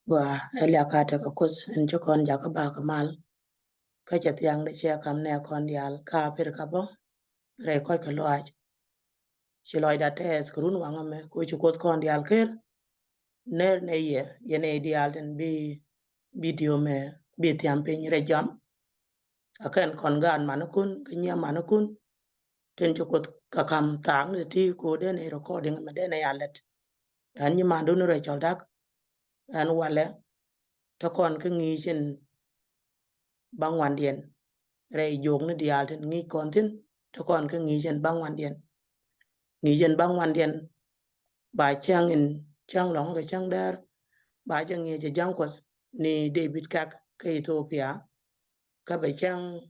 Gwa elia kata ka kus en chokon jaka ba kamal ka chatiang de chia kam ne kon dial ka pir ka bo re ko ka loaj chiloi da tes kurun wanga me ko chukot kon dial ker ne ye ne dial den bi video me bi tiam pe ni re jam akan kon gan manukun kenya manukun ten chukot ka kam tang de ti ko de ne recording me de ne yalet an ni mandu no re choldak an wale to kon ka ngi chen bang wan dien re yong ne dial ten ngi kon tin to kon ka ngi chen bang wan dien ngi chen bang wan dien ba chang in chang long ga chang dar ba chang ye che jang kos ni David Kak ka Ethiopia ka ba chang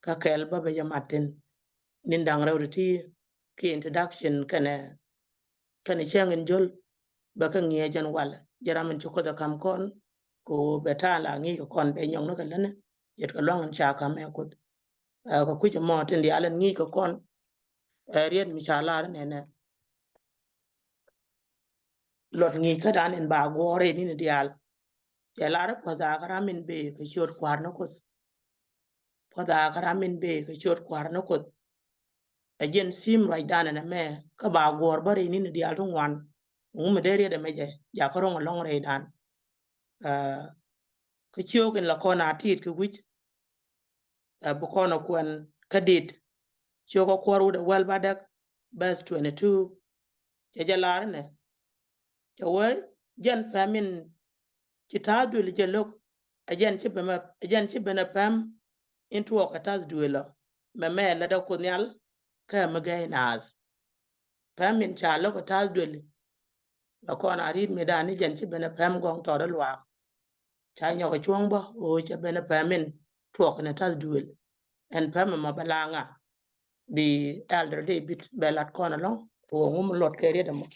ka kel ba ba jamatin nin dang raw ti ki introduction kana chang in jol ba ka ngi jan wal jaramin chu ko da kam kon ko betala ngi ko kon be nyong no ka lene yet ka long cha ka me ko ko ku mo tin di alen ngi ko kon riet mi cha la ne lot ngi ka dan en ba gore ni dial ya la ko da karamin be ka chot kwar no ko ko da karamin be ka chot kwar no ko ajen sim right dan na me ka ba gor bare ni dial to wan me de de me je ja ko long re dan ka chiyo ken la ko na tit ku wich bu ko no kwen kadit chiyo ko kwaru de wel badak bas 22 je jalar ne je we jan famin ci ta dul je lok ajan ci bena pam into ka tas duelo me la da ko nyal ka me gay nas famin cha lo ko tas dul la ko na rit me da ni jan ci bena pam gong to dal wa cha nyo ko chuong bo o che bena pamin tuok na tas duel en pam ma balanga bi elder de bit belat kono long to ngum lot ke rede mo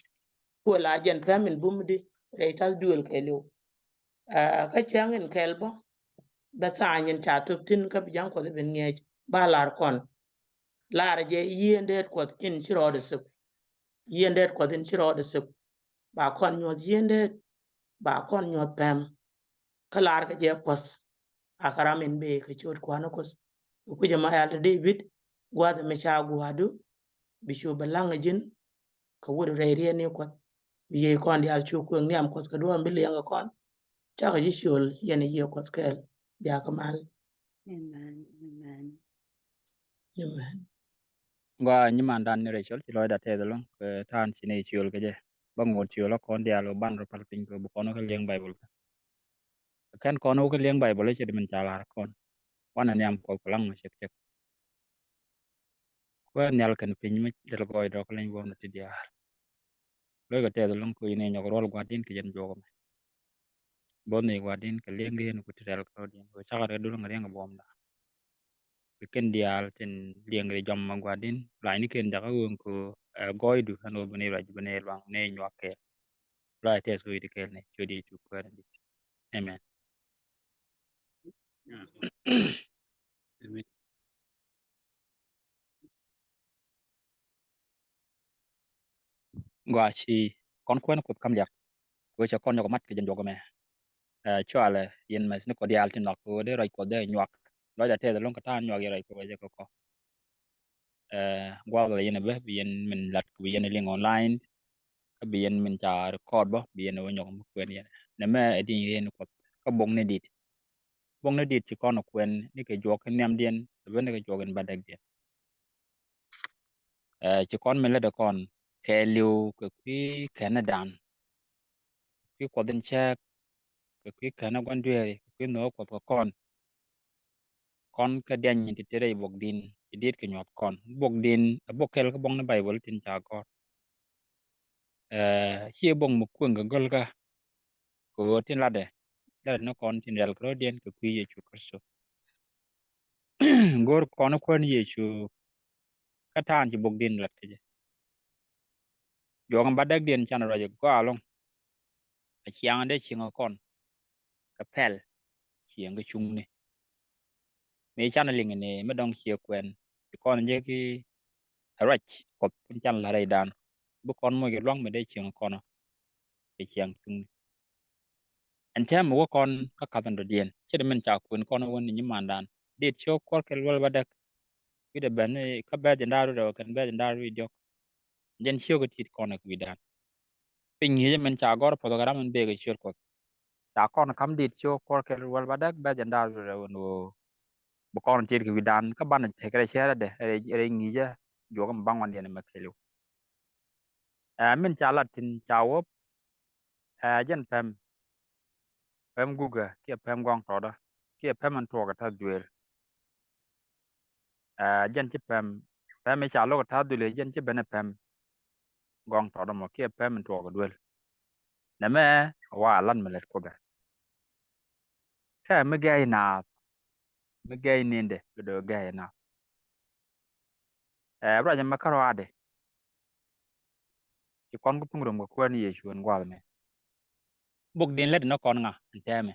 ko la jen pamin bumdi re tas duel ke lew ka chang en kelbo ba sa nyen cha tuk tin ka bijang ko ben ngej ba lar kon lar je yende ko in chiro de sup yende ko in chiro de sup ba kon nyo yende ba kon nyo pam kalar ka je pos akaram en be ka chot kwano kos ku jama ya David gwada me cha gwadu bisho balanga jin ka wuri reire ne ko biye kon di al chu ko ni am kos ka do am bile nga kon cha ka jishol yene ye kos kel ya kamal Amen. Amen. amen Gwa nyiman dan ni Rachel ci loy da tedalon ke tan ci ne ciol ke je bangot ciol kon dialo ban ro pal pin ko bu kono ko leng bible kan kono ko leng bible ci de min chala kon wana nyam ko lang cek cek ko nyal kan pin mi del goy do ko len won ti dia loy ga tedalon ko ine nyog rol gwa din ke jen jogo me bon ne gwa din ke leng gen ko tel ko din ko chagare do ngare nga bom da ken dial ten leng re jom ma gwa din la ni ken da ko goy du hano bune raj bune bang ne nyoke la tes ko ide kel ne chodi tu ko ndi amen Amen. gwa chi kon kwen ko kam jak ko cha kon yo mat ke jen jogo me chwale yen mes ne ko dial tin nok ko de raj ko de nyak lo da te de lon ka tan nyak raj ko je ko gwa la yen be bi yen min lat ko yen ling online ka bi yen min cha record bo bi yen wo nyok mo kwen yen ne me edin yen ko ka bong ne dit chi kon kwen ni ke jok nyam dien be ne ke jogen badak dien chi kon me le de kon ke liu ko ki Canada ki ko den che ko ki kana gwan duere ki no ko kon ka den ni ti tere bok din idit ke nyot kon bok din bok kel ko bong na bible tin cha ko chi bong mu kun ga gol ga ko tin la de no kon tin rel ko den ko ki ye chu kristo gor kon ko ni ye chu ka tan chi bok din la ke yo ngam badak den chan ra ko along a chiang de chinga kon ka pel chiang ga chung ni me chan ling ne me dong chia kwen kon je ki rach ko pun chan la rai dan bu kon mo ge long me de chiang kono e chiang chung anh xem mà con các cái thằng điền chứ để mình chào quên con nó như mà đàn đi cho con cái luôn vào đây cái để bên này các bé dân đào rồi cần bé dân đào rồi được dân siêu cái thịt con này cái đàn pin như mình chào gọi program mình bê cái siêu con chào con cắm đi cho con cái luôn vào đây bé dân đào rồi nó bố con thịt cái đàn các bạn thấy cái xe đấy để nghĩ chứ vô cái băng hoàn điện mà cái luôn mình chào là tin chào dân pem Google kia pem gong tỏ đó kia pemมันตัวกับท่าด้วยdân chỉ pemไม่ชาโลกับท่าด้วยเลยdân chỉเป็นpem gong tỏ đó mà kia pemมันตัวกับด้วยนั่นแม่ว่าลั่นมาเลยก็ได้แค่ไม่แก่นาไม่แก่นินเดะเดี๋ยวแก่นาเราจะมาคารวะเดะที่คนก็ต้องรู้ว่าควรนี่ชวนกว่าเลยบุกดินเล็ดนกคนงะอันเต็ม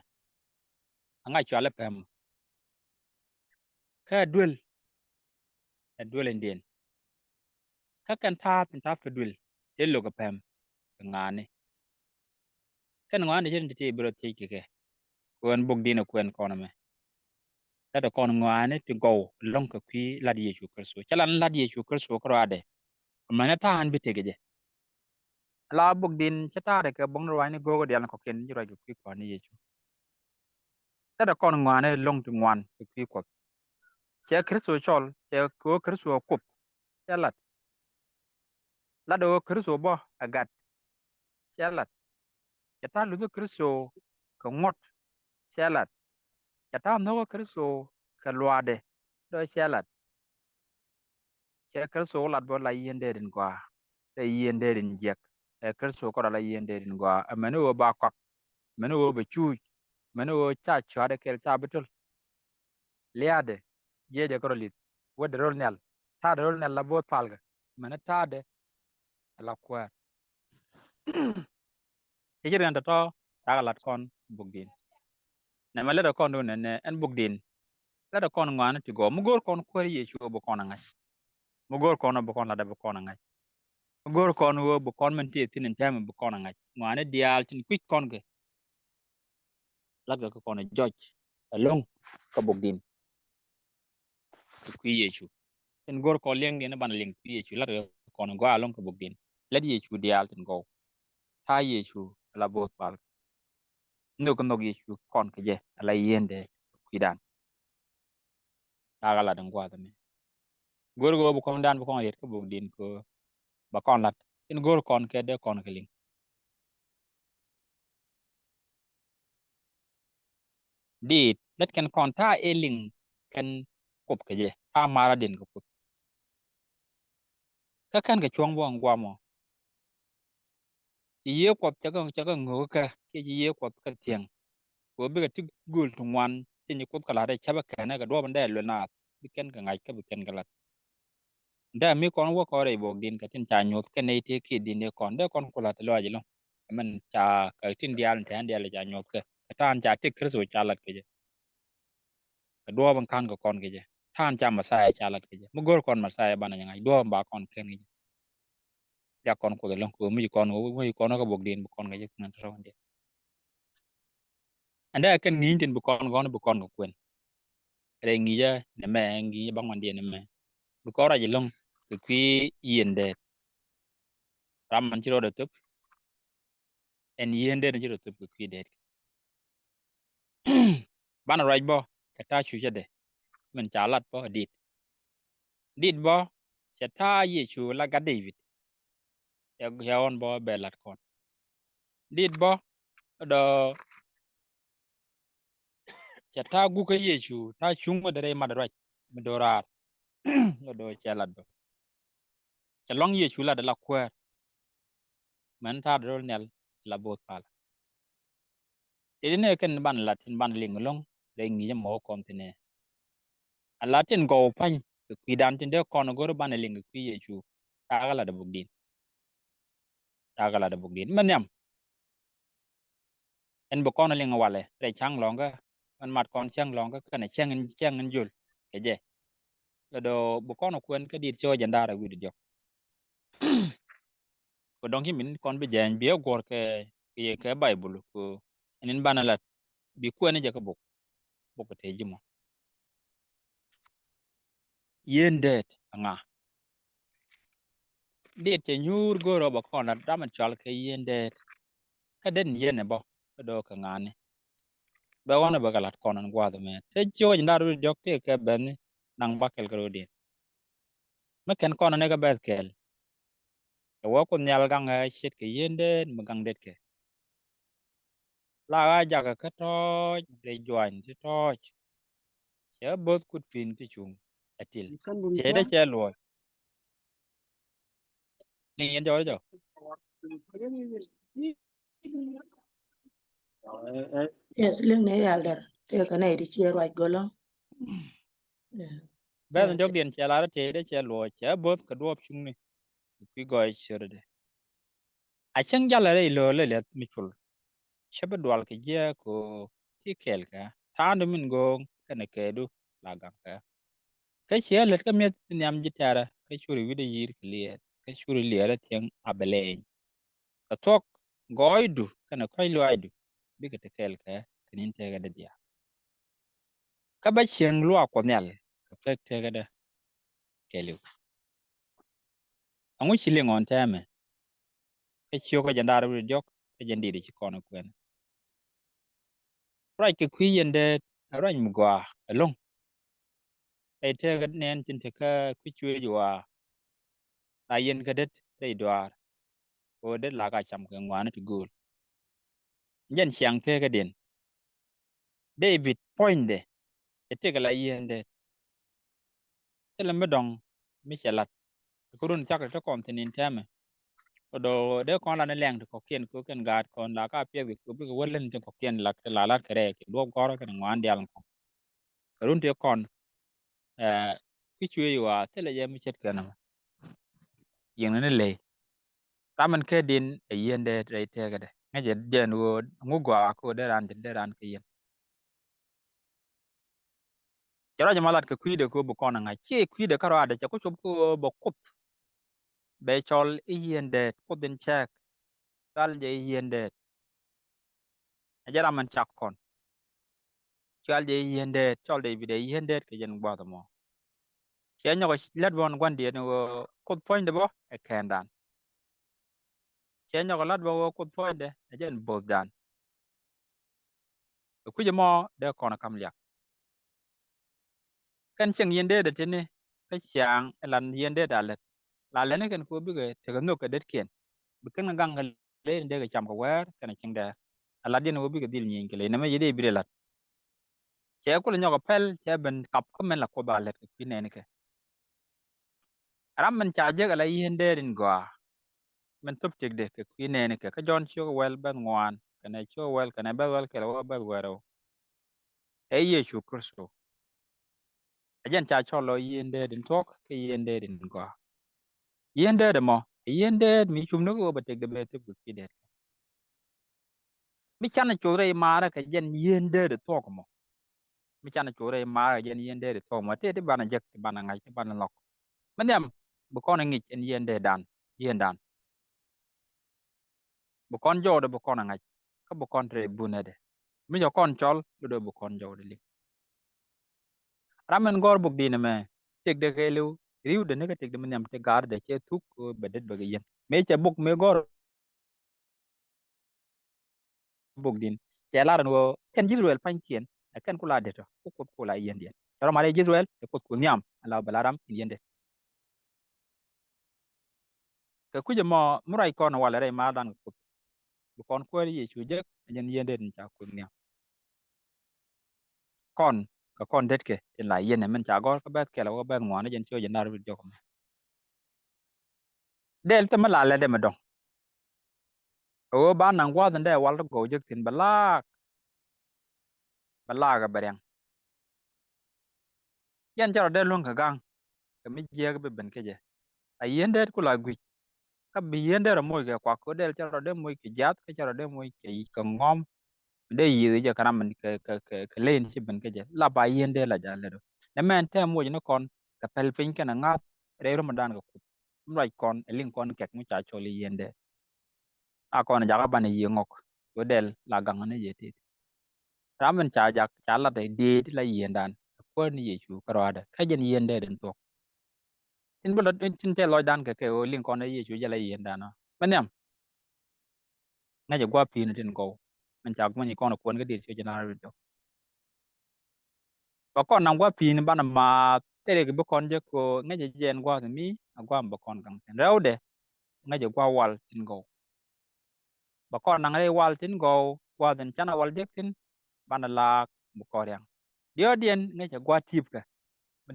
ง่ายชัวร์เลยpemแค่ด้วยด้วยเล่นดินแค่กันท่าเป็นท่าฝึกด้วยเดี๋ยวลูกกับpemงานนี่แค่งานนี่ฉันจะที่บริษัทที่แกควรบุกดินควรคนไหม ta da kon ngwane ti go long ka kwi la di chu kerso chalan la di chu kerso kro ade mana ta han bi tegeje la bug din chata de ka bong ro ni go go dial ko ken jiro kwi ko ni yechu ta da kon ngwane long ti ngwan ka kwi ko che kerso chol che ko kerso kup chalat la do kerso bo agat chalat chata lu do kerso ka ngot chalat chata no kerso ka luade do chalat che kerso lat bo la yende din kwa te yende din jek kerso ko la yende din kwa amene wo ba kwak mene wo be chu mene wo cha chwa de kel cha betul liade je de ko lit wo de rol nel ta de rol nel la bot palga mene ta de la kwa e jere nda to ta lat kon bugdin na male da kon do ne en bugdin la da kon ngwana ti go mu gor kon ko ye chu bo kon ngai mu gor kon bo kon la da bo kon ngai mu gor kon wo bo kon men ti tin tem bo kon ngai ngwana dial tin kwik kon ge la ga ko kon judge long ka bugdin ku ye chu ten gor ko leng ne ban leng ku ye chu la ga kon go along ka bugdin la ye chu dial tin go ta ye chu la bot pal no ko no ye chu kon ke je la yende kuidan ta ga la dan gwa da me gor go bu kon dan bu kon yet ka bugdin ko ba kon lat ten gor kon ke de kon ke ling dit let ken kon ta e ling ken kop ke je ta mara din ko put ka kan ke chuang bo ngwa mo ti ye kop cha ga ngo ka ke ye kop ka tieng ko be ka ti gul tu wan ti ni kop kala de cha ba ka na ga do ban de le na bi ken ka ngai ka bi ken ka lat da mi kon wo ko re bo din ka tin cha nyot ke nei te ki din ne kon de kon ko lat lo ji lo man cha ka tin dial tan dial cha nyot ka tan cha ti kris wo cha lat ke je ka do ban kan ko kon ke je tan cha ma sa cha lat ke je mo gor kon ma sa ba na ngai do ba kon ken ni ya kon ko de lo ko mi kon wo mi kon ko bo din bo kon ke je nan ro de anda kan ni tin bo kon ko kwen re ngi ja ne me ngi bang man de ne me bu ko ra ji long ku ki yende ram man ci ro de tup en yende ne ci ro tup ku ki de ban ra bo ka ta chu je de man cha lat bo dit bo cha ta ye chu la ga david ya on bo be lat kon dit bo do cha ta gu ka ye chu ta chung mo de re ma de ra mi do ra do cha lat bo cha long ye chu la de la kwa man ta do nel la bo pal ne ken ban latin ban ling long re ngi mo kon tine alatin go pan ku dan tin de kon go ban ling ku ye chu ta gala da bugdin man yam en bo kon ling wale re chang longa man mat kon chang longa kana chang en jul ke je do bo kon kwen ka dit cho janda ra wi dio ko dong min kon bi jen bi gor ke ye ke bible ko Anin bana lat bi ku ne jaka bok te jimo yen det nga det te nyur go ro ba kona daman chal ke yen det ka den yen ne bo ka do ka ngane ba wona ba galat konan gwa do me te jo ndaru jok te ka ben nang ba kel gro din ma ken kona ne ga ba kel wo kun nyal gang shit ke yen det ma gang det ke la ga jaga ka to de jwan ti to che bot kut fin ti chung atil Con bún che chua. de che lo ni yen jo jo Yes, link ne elder. Take an edit here right go long. Yeah. ba Yeah. jok din che la te de che lo che bot ka do chung ni ki go che de a chang jala le lo le mi chul che ba dwal ke je ko ti kel ka ta no min go ka ne ke du la gam ka che le ka met nyam ji tara ka churi wi de yir kliet ka churi le ra tiang abele ka tok goidu kana koy loidu bi ka tekel ka kanin tega de dia ka ba cheng lua ko nyal ka pek tega de kelu angu chile ngon tame ka chio ka jandar wi jok ka jandi de kono kwen rai ke kuyende rai mugwa along ai tega nen tin te ka ku chue jwa ayen ka det dei dwar o det la ka cham ka ngwana ti gul jen chiang tega den david point de tega la yende telam dong mi chalat kurun chak ta kom tinin tame do de kon la ne leng ko kien ko ken gat kon la ka pye ko bi ko wolen te ko kien la la la kare ke do goro ke ngwan dial ko run te kon ki chue wa te le yem chet kana yin ne le tamen ke din e yende re te ga de nge je wo ngu gwa ko de ran ke yen jara je malat ke kuide ko bu kon nga che kuide karo ade ko chup ko bo kup be chol e yende ko den chek dal je yende jara man chak kon chal je yende chol de bi de yende ke jen gwa do mo che nyoko let bon gwan die no kod point de bo e kendan che nyoko lat bo kod point de e jen bo dan ku je mo de kono kam lyak kan cheng yende de tene ka chang lan yende da let la le ne kan ko bi ge te ga no ka det ken bi kan gang ga le de ga cham ko wer kan cheng da ala den wo bi ge dil nyin ke le ne me yede bi de lat che ko le nyoko pel che ben kap ko men la ko ba let ki ne ne ke ram man cha je ga la yende din gwa men tup tik de ke ki ne ne ke ka jon chu wel ben ngwan kana chu wel kana ba wel ke lo ba wero e ye chu kurso ajen cha cho lo yende din tok ke yende din ko yende de mo yende mi chum no go ba tek de be tup ki de mi chana chu re mara ka jen yende de tok mo mi chana chu re mara jen yende de tok mo te de bana jek bana ngai bana lok manem bu kon ngi en yende dan yendan bu kon jo de bu kon ngai ka bu kon tre bunede mi jo kon chol do bu kon jo de ramen gor buk dina me tek de kelu riu de ne ka tek de men te gar de che tuk ko bedet bage yen me che buk me gor buk din che la ran wo ken Israel pan kien ken kula de to ko kula yen dia charo mare Israel e ko nyam ala balaram yen de ka kuje mo murai kon wala re ma dan ko bu kon ko ye chu je yen de cha ko nyam kon ka kon det ke ten la yen men cha gor ka bet ke la wo bet ngwan jen cho jen nar bi jok del te ma la le de ma dong o ba nang wa den de wal go je tin bala ga bereng yan charo de lon ka gang ka mi je ga be ben ke je a yen de ku la gwi ka bi yen de mo ke kwa ko del charo de mo ke jat ka charo de mo ke ka ngom de yi je kana man ka len ci ben ke je la ba yen de la ja le do ne men te mo ne kon ka pel pin ke na nga re ramadan ga ku mrai kon elin kon kek mu cha choli yen de a kon ja ga ban yi ngok ko del la gang ne ye ti ramen cha jak cha la de ti la yen dan ko ni ye chu karada ka jen yen de den to tin bolo tin te loy dan ke o lin kon ye chu ya la yen dan no manem na je gwa pi ne tin ko man cha ko ni kon ko ga dir chu jana ru do ba kon nang gwa pi ne ban ma te ke bu kon je ko nga je jen gwa mi gwa ba kon gang ten rew de nga je gwa wal tin go ba kon nang re wal tin go gwa den chana wal dek tin ban la bu ko yang dio dien nga je gwa tip ka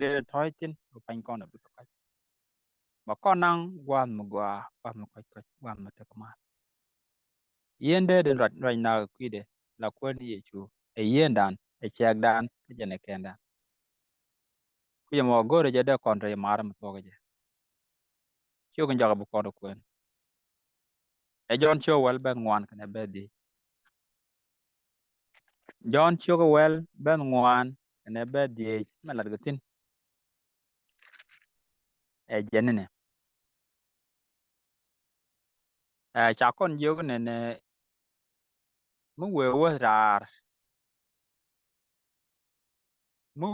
de thoi tin bu pan kon bu ko ba kon nang gwa mu gwa mu te ma yende de right now kwide la ko ni ye chu e yendan e chek dan e jene kenda ku ye mo gore je de kon re mar mu to ge chu kun jaga bu ko ko e jon chu wel ben ngwan kana be di jon chu wel ben ngwan kana be di ma la gatin e jenene e cha kon yo ne mu we rar mu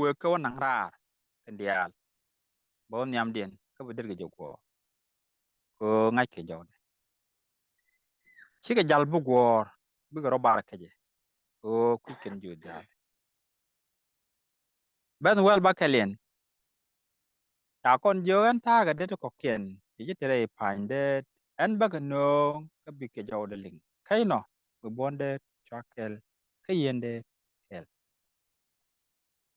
we ko nang rar kendial bo nyam dien ko be dir ge ko ngai ke jo chi ke jal bu gor bu go bar ke je o ku ken ju dal ben wel ba kelen ta kon jo an ta ga de ko ken ji tere pan de an ba ga no ka bi ke jo de ling kai no bu bonde chakel ke yende kel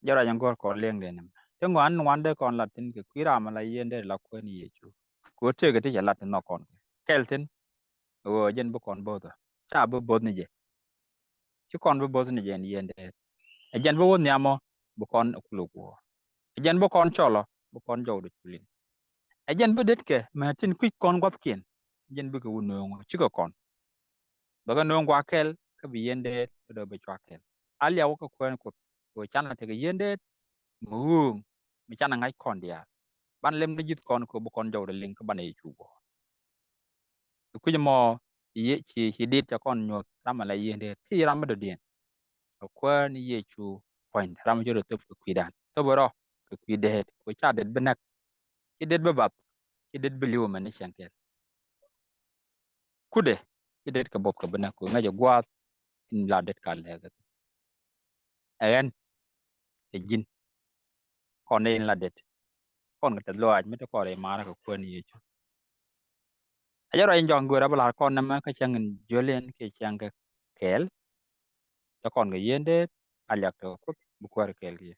jara yang gor ko leng de nam te ngwan de kon latin ke kwira ma la yende la ko ni ye chu ko te ga te ja latin no kon kel tin o jen bu kon bo da cha bu bod ni je chi kon bu bod ni je ni yende e jen bu won yamo bu kon ku ko jen bu kon cholo bu kon jo de chulin jen bu det ke ma tin kwik kon gwat kien jen bu ko no chi ko kon ba ga no gwa kel ka bi yende do be chwa kel al ya ko ko chan la te ge yende mu mi chan ngai kon dia ban lem de jit kon ko bu kon jo de ling ka ban e chu go ku je mo ye chi dit cha kon nyot ram la yende ti ram do dien ko ni ye chu point ram jo de to ku dan to boro ku de ko cha de benak ci det ba bab ci det ba liwo man shan kel kude ci det ka bob ka bana ko ngaja gwa in la det ka le ga ayan e jin kon ne in la det kon ga lo aj mi to ko re mara ko ni yecho ajaro en jong gora bala kon na ma ka changin jolen ke changa kel to kon ga yende alyak to ko bu ko kel gi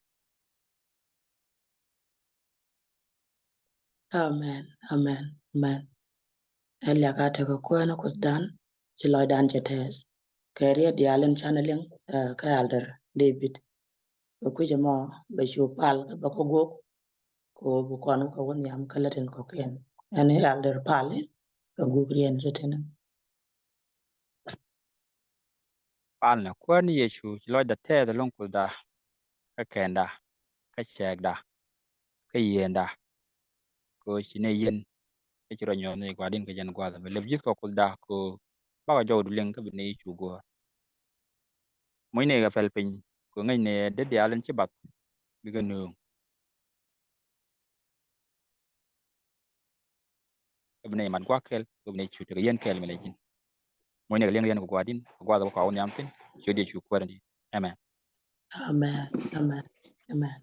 Amen. Amen. Amen. Elia ka te ko kwena kus dan ci loy dan jetes. Kariya di alen channeling ka alder David. Ko kuje mo be shu pal ba ko go ko bu kon ko won yam kalaten ko ken. Ane alder pale ko gugrian retena. pal na ko ni yecho ci lo da te da lon ko da ka kenda ka chek da ka yenda ko ci ne yen ke ci ro nyo ne gwa din ka jen gwa da le jit ko kul da ko ba ga jow du len ka bi ne chu go moy ne ga fel pin ko ngai ne de de alen ci bat bi ga no ko ne mat gwa kel ko ne chu te yen kel me le jin moy ne ga len ko gwa din ko gwa da ko on yam tin chu de chu ko ni amen Amen. Amen. Amen.